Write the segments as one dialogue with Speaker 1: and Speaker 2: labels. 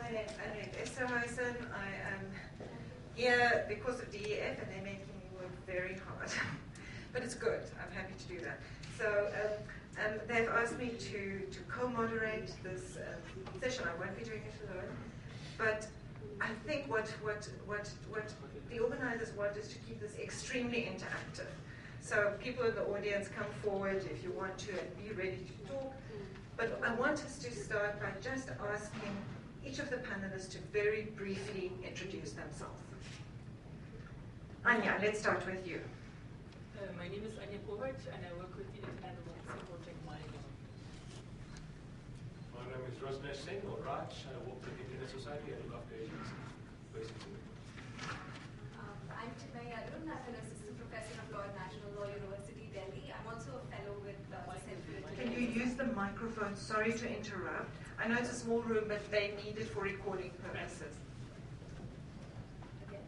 Speaker 1: My name is Anriette Esterhuysen. I am here because of DEF, and they're making me work very hard. But it's good. I'm happy to do that. So they've asked me to co-moderate this session. I won't be doing it alone. But I think what the organizers want is to keep this extremely interactive. So people in the audience, come forward if you want to and be ready to talk. But I want us to start by just asking each of the panelists to very briefly introduce themselves. Anya, let's start with you.
Speaker 2: My name is Anriette, and I work with the Internet Democracy Project Mali.
Speaker 3: My name is Rosnesh Singh, or Raj. I work with the Internet Society. I look after Asians, basically.
Speaker 4: I'm Chinmay Arun. I'm an assistant professor of law at National Law University, Delhi. I'm also a fellow with the Center.
Speaker 1: Can you use the microphone? Sorry to interrupt. I know it's a small room, but they need it for recording purposes.
Speaker 4: Okay.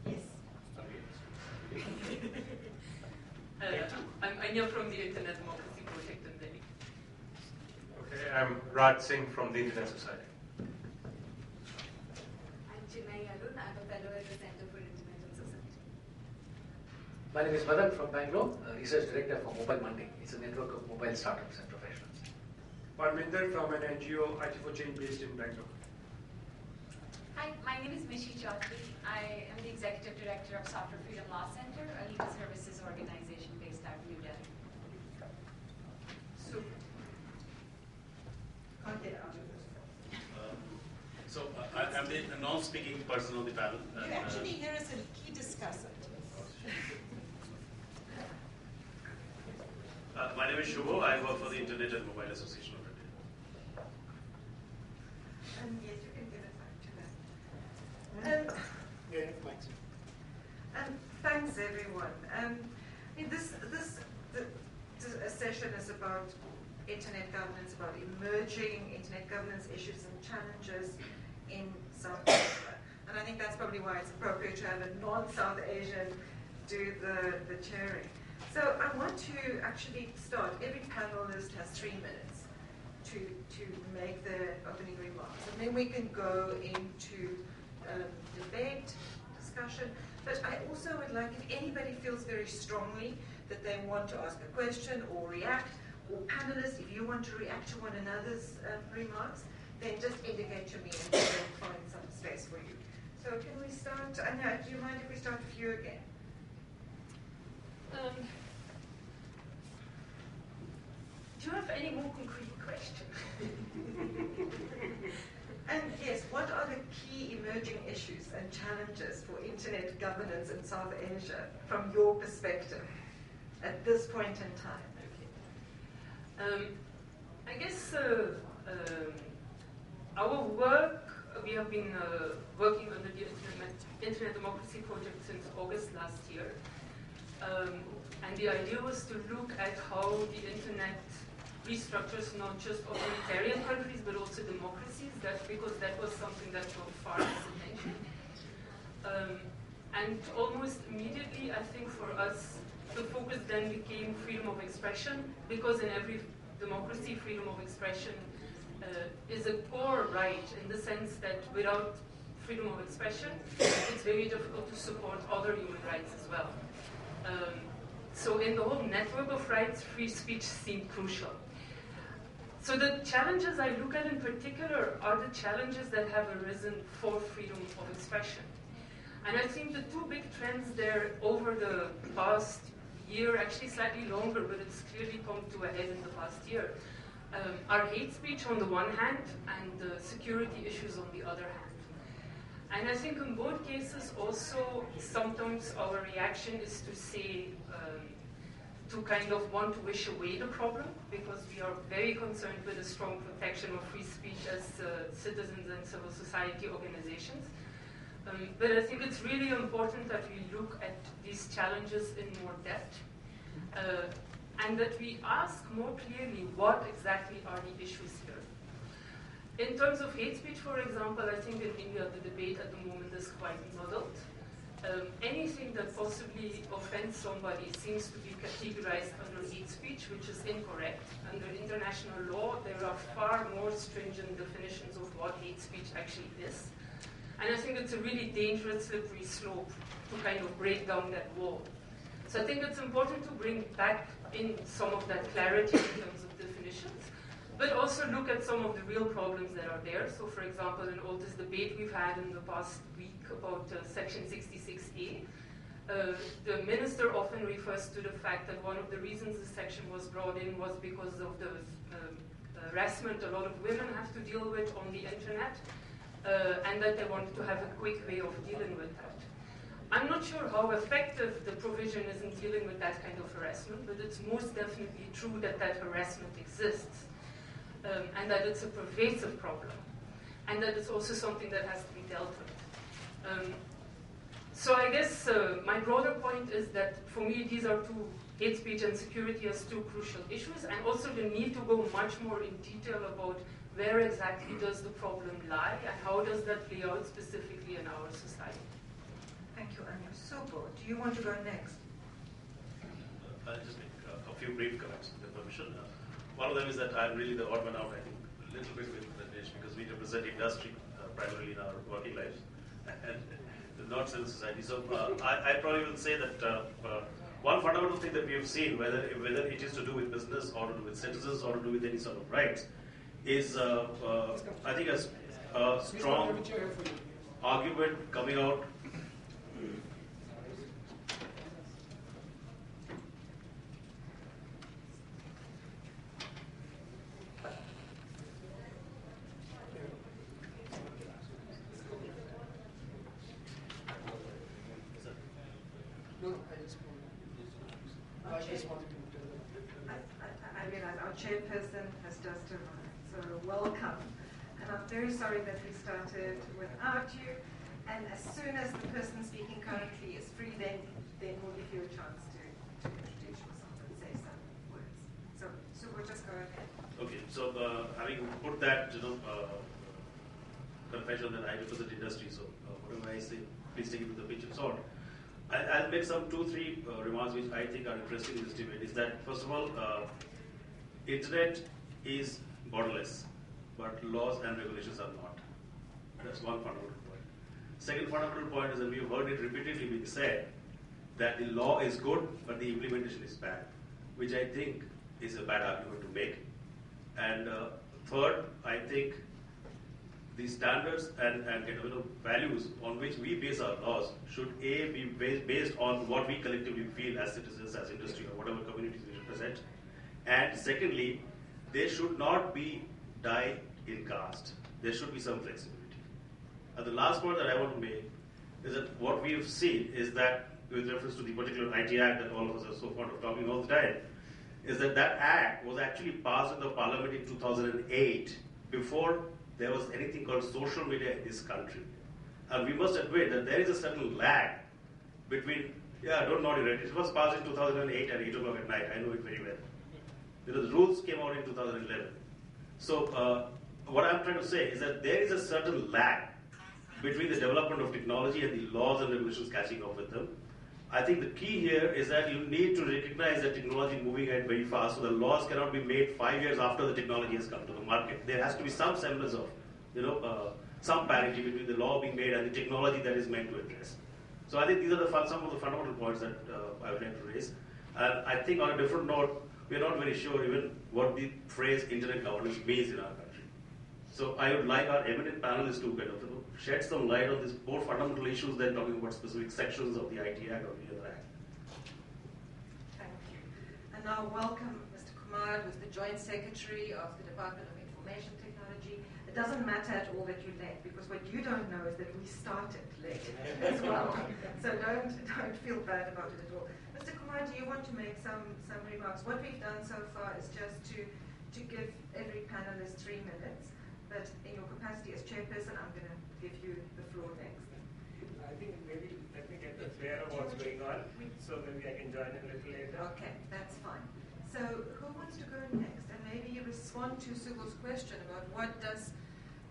Speaker 1: Yes.
Speaker 2: I'm Anya from the Internet Democracy Project in Delhi.
Speaker 3: Okay, I'm Raj Singh from the Internet Society.
Speaker 4: I'm Chinmay Arun. I'm a fellow at the Center for Internet and Society.
Speaker 5: My name is Madan from Bangalore, Research Director for Mobile Monday. It's a network of mobile startups and professionals.
Speaker 6: Parminder from an NGO, IT for Change, based in Bangalore.
Speaker 7: Hi, my name is Mishi Chaudhary. I am the Executive Director of Software Freedom Law Center, a legal services organization based out of New Delhi.
Speaker 1: Super. Can't get out of this.
Speaker 8: I'm the non-speaking person on the panel.
Speaker 1: You actually hear us and key discuss it.
Speaker 8: My name is Shubho. I work for the Internet and Mobile Association of India.
Speaker 1: Yes, you can give it back to them. Thanks, everyone. This session is about Internet governance, about emerging Internet governance issues and challenges in South Asia. And I think that's probably why it's appropriate to have a non-South Asian do the chairing. So I want to actually start. Every panelist has 3 minutes to make their opening remarks. And then we can go into debate, discussion. But I also would like, if anybody feels very strongly that they want to ask a question or react, or panelists, if you want to react to one another's remarks, then just indicate to me and we'll find some space for you. So can we start? Anna, do you mind if we start with you again?
Speaker 2: Do you have any more concrete questions?
Speaker 1: And yes, what are the key emerging issues and challenges for Internet governance in South Asia from your perspective at this point in time?
Speaker 2: Okay. I guess our work, we have been working under the Internet Democracy Project since August last year. And the idea was to look at how the Internet restructures not just authoritarian countries but also democracies, because that was something that got far less attention. And almost immediately, I think for us, the focus then became freedom of expression, because in every democracy, freedom of expression is a core right, in the sense that without freedom of expression, it's very difficult to support other human rights as well. So in the whole network of rights, free speech seemed crucial. So the challenges I look at in particular are the challenges that have arisen for freedom of expression. And I think the 2 big trends there over the past year, actually slightly longer, but it's clearly come to a head in the past year, are hate speech on the one hand and security issues on the other hand. And I think in both cases also, sometimes our reaction is to say, to kind of want to wish away the problem, because we are very concerned with the strong protection of free speech as citizens and civil society organizations. But I think it's really important that we look at these challenges in more depth, and that we ask more clearly what exactly are the issues here. In terms of hate speech, for example, I think in India the debate at the moment is quite muddled. anything that possibly offends somebody seems to be categorized under hate speech, which is incorrect. Under international law, there are far more stringent definitions of what hate speech actually is. And I think it's a really dangerous, slippery slope to kind of break down that wall. So I think it's important to bring back in some of that clarity in terms of definitions, but also look at some of the real problems that are there. So for example, in all this debate we've had in the past week about Section 66A, the minister often refers to the fact that one of the reasons the section was brought in was because of the harassment a lot of women have to deal with on the internet, and that they wanted to have a quick way of dealing with that. I'm not sure how effective the provision is in dealing with that kind of harassment, but it's most definitely true that that harassment exists, and that it's a pervasive problem, and that it's also something that has to be dealt with. So I guess my broader point is that for me these are two, hate speech and security, as two crucial issues, and also the need to go much more in detail about where exactly does the problem lie and how does that play out specifically in our society.
Speaker 1: Thank you, Anya. Subo, do you want to go next?
Speaker 8: I'll just make a few brief comments with your permission. One of them is that I'm really the odd man out, I think, a little bit with the niche, because we represent industry primarily in our working lives, and not civil society. So I probably will say that one fundamental thing that we have seen, whether it is to do with business or to do with citizens or to do with any sort of rights, is I think a strong argument coming out.
Speaker 1: I realize our chairperson has just arrived, so welcome. And I'm very sorry that we started without you. And as soon as the person speaking currently is free, then we'll give you a chance to introduce yourself and say some words. So we'll just go ahead.
Speaker 8: Okay, so having put that, confession that I represent industry, so whatever I say, please take it with a pinch of salt. I'll make some 2-3 remarks which I think are interesting in this debate. Is that, first of all, internet is borderless, but laws and regulations are not. That's one fundamental point. Second fundamental point is that we've heard it repeatedly being said that the law is good, but the implementation is bad, which I think is a bad argument to make. And third, I think the standards and values on which we base our laws should be based on what we collectively feel as citizens, as industry, or whatever communities we represent. And secondly, they should not be die in caste. There should be some flexibility. And the last point that I want to make is that what we have seen is that, with reference to the particular IT Act that all of us are so fond of talking all the time, is that that act was actually passed in the parliament in 2008, before there was anything called social media in this country. And we must admit that there is a certain lag between, don't nod your head, it was passed in 2008 at 8 o'clock at night, I know it very well. Because the rules came out in 2011. So what I'm trying to say is that there is a certain lag between the development of technology and the laws and regulations catching up with them. I think the key here is that you need to recognize that technology is moving ahead very fast, so the laws cannot be made 5 years after the technology has come to the market. There has to be some semblance of, some parity between the law being made and the technology that is meant to address. So I think these are some of the fundamental points that I would like to raise. And I think on a different note, we are not very sure even what the phrase internet governance means in our country. So I would like our eminent panelists to kind of shed some light on these more fundamental issues than talking about specific sections of the IT Act or the other Act.
Speaker 1: Thank you. And now welcome Mr. Kumar, who's the Joint Secretary of the Department of Information Technology. It doesn't matter at all that you're late, because what you don't know is that we started late as well. So don't feel bad about it at all. Mr. Kumar, do you want to make some remarks? What we've done so far is just to give every panelist 3 minutes, but in your capacity as chairperson, I'm going to give you the floor next.
Speaker 6: I think maybe let me get the flair of what's going on, so maybe I can join in a little later.
Speaker 1: Okay, that's fine. So who wants to go next? And maybe you respond to Subul's question about what does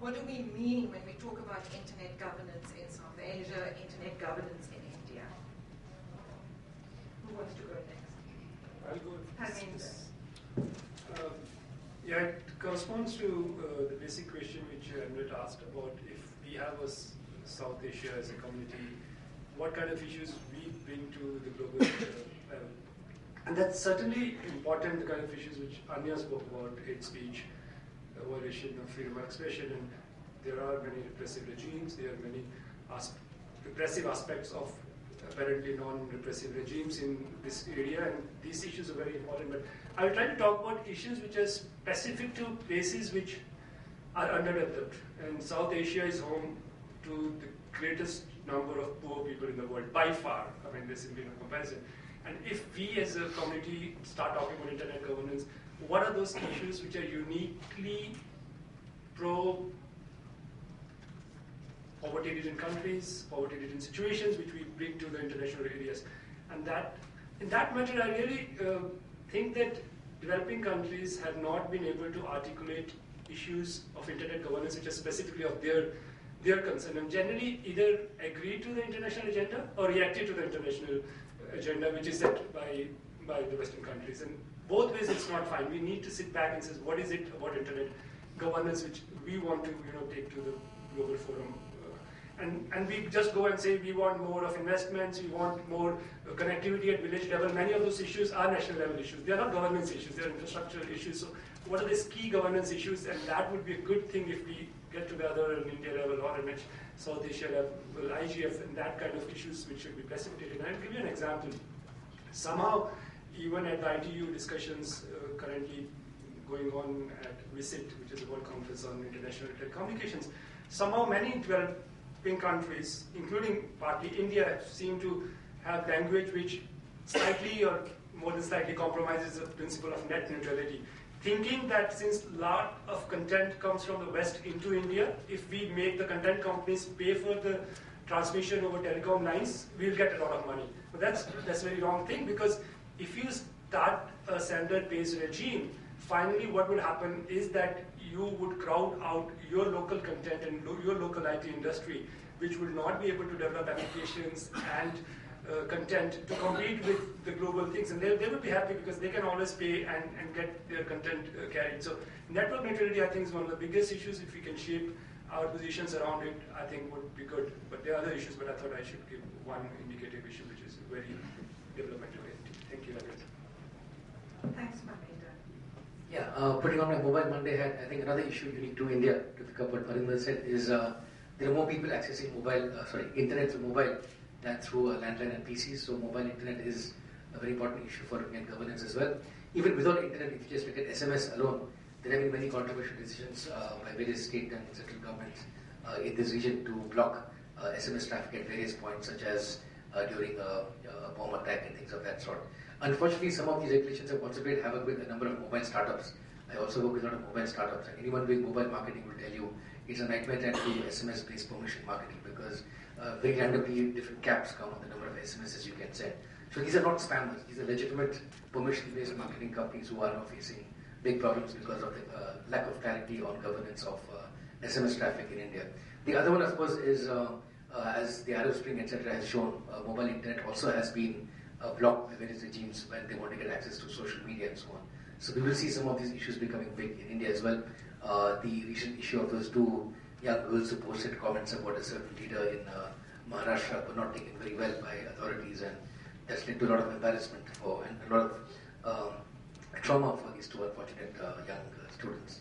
Speaker 1: what do we mean when we talk about internet governance in South Asia, internet governance in India? Who wants to go next?
Speaker 9: I'll go.
Speaker 1: Yeah,
Speaker 9: it corresponds to the basic question which Anriette asked about if we have South Asia as a community, what kind of issues we bring to the global level. And that's certainly important, the kind of issues which Anya spoke about, hate speech, violation of freedom of expression, and there are many repressive regimes, there are many repressive aspects of apparently non-repressive regimes in this area, and these issues are very important. But I will try to talk about issues which are specific to places which are underdeveloped. And South Asia is home to the greatest number of poor people in the world, by far. I mean, there's simply no comparison. And if we as a community start talking about internet governance, what are those issues which are uniquely poverty-ridden countries, poverty-ridden situations, which we bring to the international areas? And that, in that matter, I really think that developing countries have not been able to articulate issues of internet governance which are specifically of their concern, and generally either agree to the international agenda or reacted to the international agenda which is set by the Western countries. And both ways it's not fine. We need to sit back and say, what is it about internet governance which we want to take to the global forum? And we just go and say we want more of investments, we want more connectivity at village level. Many of those issues are national level issues. They are not governance issues, they are infrastructural issues. So what are these key governance issues? And that would be a good thing if we get together at India level or at South Asia level, IGF, and that kind of issues which should be precipitated. And I'll give you an example. Somehow, even at the ITU discussions currently going on at WISIT, which is the World Conference on International Telecommunications, somehow many developing countries, including partly India, seem to have language which slightly or more than slightly compromises the principle of net neutrality. Thinking that since a lot of content comes from the West into India, if we make the content companies pay for the transmission over telecom lines, we'll get a lot of money. But that's a very wrong thing, because if you start a sender-based regime, finally what will happen is that you would crowd out your local content and your local IT industry, which will not be able to develop applications and content to compete with the global things. And they will be happy because they can always pay and get their content carried. So network neutrality, I think, is one of the biggest issues. If we can shape our positions around it, I think would be good. But there are other issues, but I thought I should give one indicative issue, which is very developmental. Thank you, Anriette.
Speaker 1: Thanks, Mamita.
Speaker 5: Yeah, putting on my Mobile Monday hat, I think another issue unique to India, to pick up what Parinder said, is there are more people accessing internet through mobile than through landline and PCs. So mobile internet is a very important issue for internet governance as well. Even without internet, if you just look at SMS alone, there have been many controversial decisions by various state and central governments in this region to block SMS traffic at various points, such as during a bomb attack and things of that sort. Unfortunately, some of these regulations have also played havoc with a number of mobile startups. I also work with a lot of mobile startups, and anyone doing mobile marketing will tell you it's a nightmare trying to do SMS-based permission marketing, because very randomly different caps come on the number of SMSs you can send. So these are not spammers, these are legitimate permission-based marketing companies who are now facing big problems because of the lack of clarity on governance of SMS traffic in India. The other one, of course, is as the Arab Spring, etc., has shown, mobile internet also has been blocked by various regimes when they want to get access to social media and so on. So we will see some of these issues becoming big in India as well. The recent issue of those two young girls who posted comments about a certain leader in Maharashtra were not taken very well by authorities, and that's led to a lot of embarrassment and a lot of trauma for these two unfortunate young students.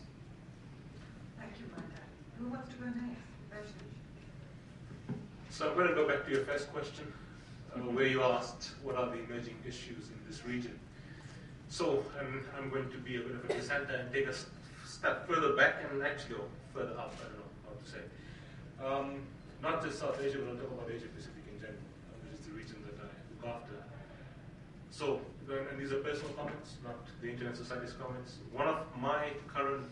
Speaker 1: Thank you, Mata. Who wants to go next?
Speaker 3: So I'm going to go back to your first question, where you asked what are the emerging issues in this region. So I'm going to be a bit of a dissenter and take a step further back and actually further up, I don't know how to say. Not just South Asia, but I'll talk about Asia Pacific in general, which is the region that I look after. So, and these are personal comments, not the Internet Society's comments. One of my current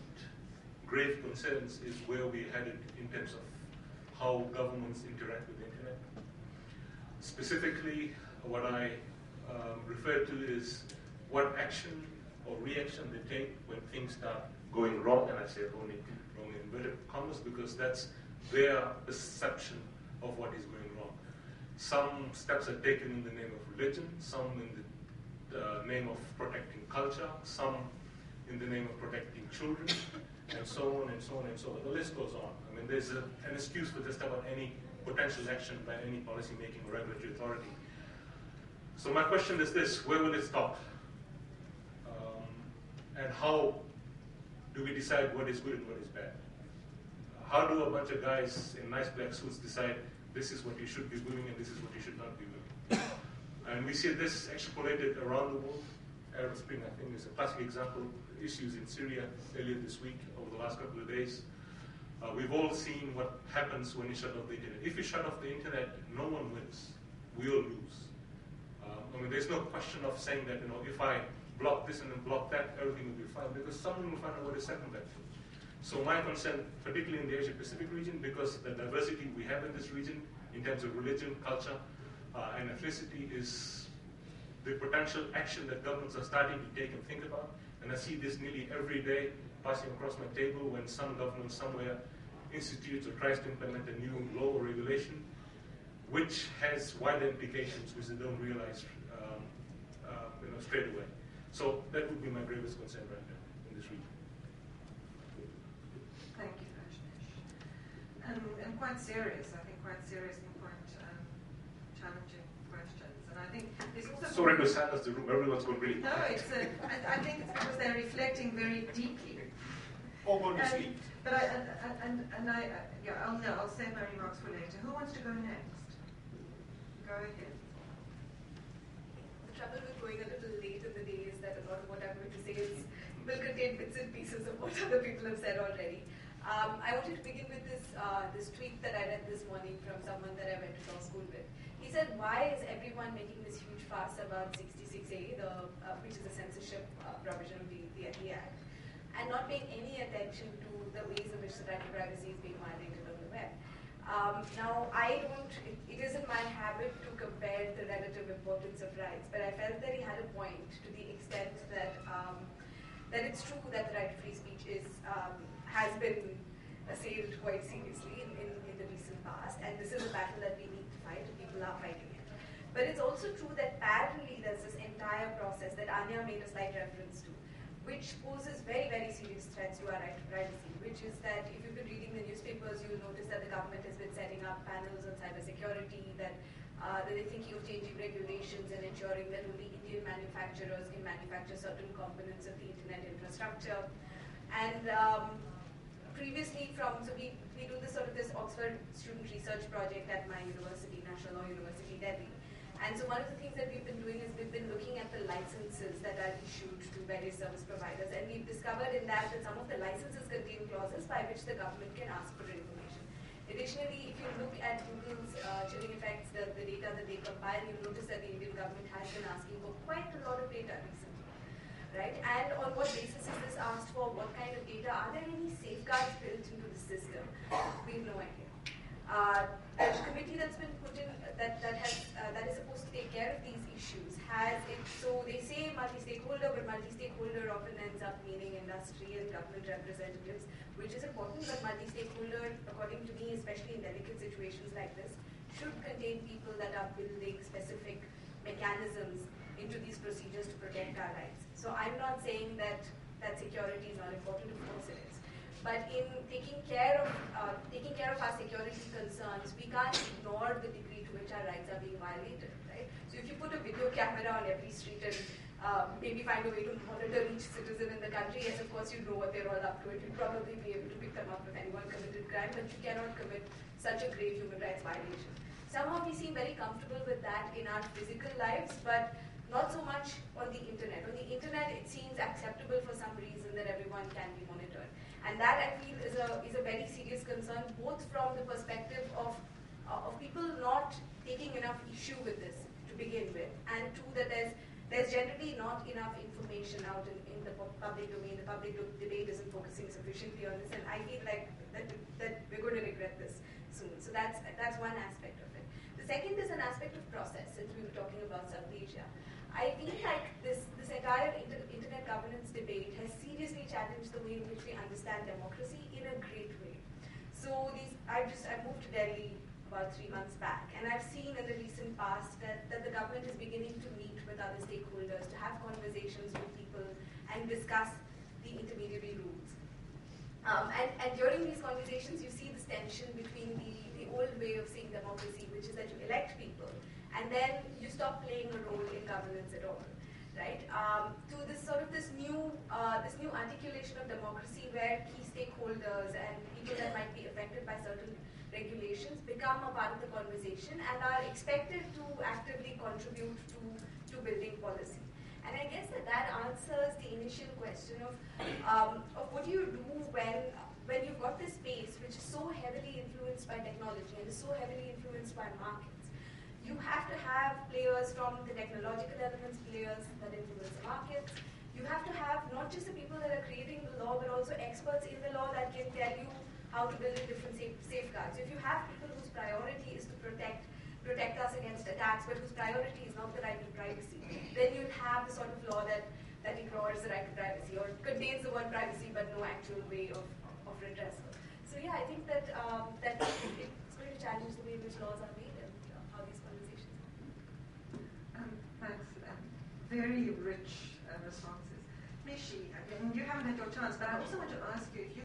Speaker 3: grave concerns is where we're headed in terms of how governments interact with the Internet. Specifically, what I refer to is what action or reaction they take when things start going wrong, and I say only wrong in inverted commas because that's their perception of what is going wrong. Some steps are taken in the name of religion, some in the name of protecting culture, some in the name of protecting children, and so on and so on and so on. The list goes on. I mean, there's an excuse for just about any potential action by any policy-making or regulatory authority. So my question is this: where will it stop? And how do we decide what is good and what is bad? How do a bunch of guys in nice black suits decide this is what you should be doing and this is what you should not be doing? And we see this extrapolated around the world. Arab Spring, I think, is a classic example. Issues in Syria earlier this week, over the last couple of days. We've all seen what happens when you shut off the internet. If you shut off the internet, no one wins. We all lose. I mean, there's no question of saying that, if I block this and then block that, everything will be fine, because someone will find out what is circumventing. So my concern, particularly in the Asia-Pacific region, because the diversity we have in this region in terms of religion, culture, and ethnicity, is the potential action that governments are starting to take and think about. And I see this nearly every day passing across my table when some government somewhere institutes or tries to implement a new law or regulation, which has wider implications which they don't realize straight away. So that would be my gravest concern right now in this region.
Speaker 1: Thank you, Rajneesh. And quite serious, I think, quite serious and quite challenging questions. And I think there's also...
Speaker 3: Sorry to silence the room, everyone's going really
Speaker 1: No, I think it's because they're reflecting very deeply.
Speaker 3: Or going to sleep.
Speaker 1: But I'll save my remarks for later. Who wants to go next? Go ahead.
Speaker 4: The trouble with going a little late in the day is that a lot of what I'm going to say will contain bits and pieces of what other people have said already. I wanted to begin with this tweet that I read this morning from someone that I went to law school with. He said, why is everyone making this huge fuss about 66A, which is a censorship provision of the Act, and not paying any attention to the ways in which the right to privacy is being violated on the web? Now, it isn't my habit to compare the relative importance of rights, but I felt that he had a point to the extent that that it's true that the right to free speech has been assailed quite seriously in the recent past, and this is a battle that we need to fight, and people are fighting it. But it's also true that parallelly there's this entire process that Anya made a slight reference to, which poses very, very serious threats to our right to privacy, which is that if you've been reading the newspapers, you'll notice that the government has been setting up panels on cybersecurity, that they're thinking of changing regulations and ensuring that only Indian manufacturers can manufacture certain components of the internet infrastructure. And previously we do this Oxford student research project at my university, National Law University, Delhi. And so one of the things that we've been doing is we've been looking at the licenses that are issued to various service providers, and we've discovered in that some of the licenses contain clauses by which the government can ask for information. Additionally, if you look at Google's chilling effects, the data that they compile, you'll notice that the Indian government has been asking for quite a lot of data recently, right? And on what basis is this asked for? What kind of data? Are there any safeguards built into the system? We have no idea. The committee that's been put in that is supposed to take care of these issues has it. So they say multi-stakeholder, but multi-stakeholder often ends up meaning industry and government representatives, which is important. But multi-stakeholder, according to me, especially in delicate situations like this, should contain people that are building specific mechanisms into these procedures to protect our rights. So I'm not saying that security is not important. Of course it is. But in taking care of our security concerns, we can't ignore the degree to which our rights are being violated, right? So if you put a video camera on every street and maybe find a way to monitor each citizen in the country, yes, of course you know what they're all up to, and you'd probably be able to pick them up if anyone committed crime, but you cannot commit such a grave human rights violation. Somehow we seem very comfortable with that in our physical lives, but not so much on the internet. On the internet, it seems acceptable for some reason that everyone can be monitored. And that, I feel, is a very serious concern, both from the perspective of people not taking enough issue with this to begin with, and two, that there's generally not enough information out in the public domain. The public debate isn't focusing sufficiently on this, and I feel like that we're going to regret this soon. So that's one aspect of it. The second is an aspect of process, since we were talking about South Asia. I feel like this entire internet governance debate has seriously challenge the way in which we understand democracy in a great way. So I moved to Delhi about 3 months back, and I've seen in the recent past that the government is beginning to meet with other stakeholders, to have conversations with people and discuss the intermediary rules. And during these conversations, you see this tension between the old way of seeing democracy, which is that you elect people, and then you stop playing a role in governance at all, right? To this new articulation of democracy, where key stakeholders and people that might be affected by certain regulations become a part of the conversation and are expected to actively contribute to building policy. And I guess that answers the initial question of what do you do when you've got this space which is so heavily influenced by technology and is so heavily influenced by markets. You have to have players from the technological elements, players that influence the markets. You have to have not just the people that are creating the law, but also experts in the law that can tell you how to build in different safeguards. So if you have people whose priority is to protect us against attacks, but whose priority is not the right to privacy, then you'll have the sort of law that ignores the right to privacy or contains the word privacy but no actual way of redressal. So yeah, I think that it's going to challenge the way in which laws are made and how these conversations happen.
Speaker 1: Thanks. Very rich responses. Mishi, again, you haven't had your chance, but I also want to ask you if you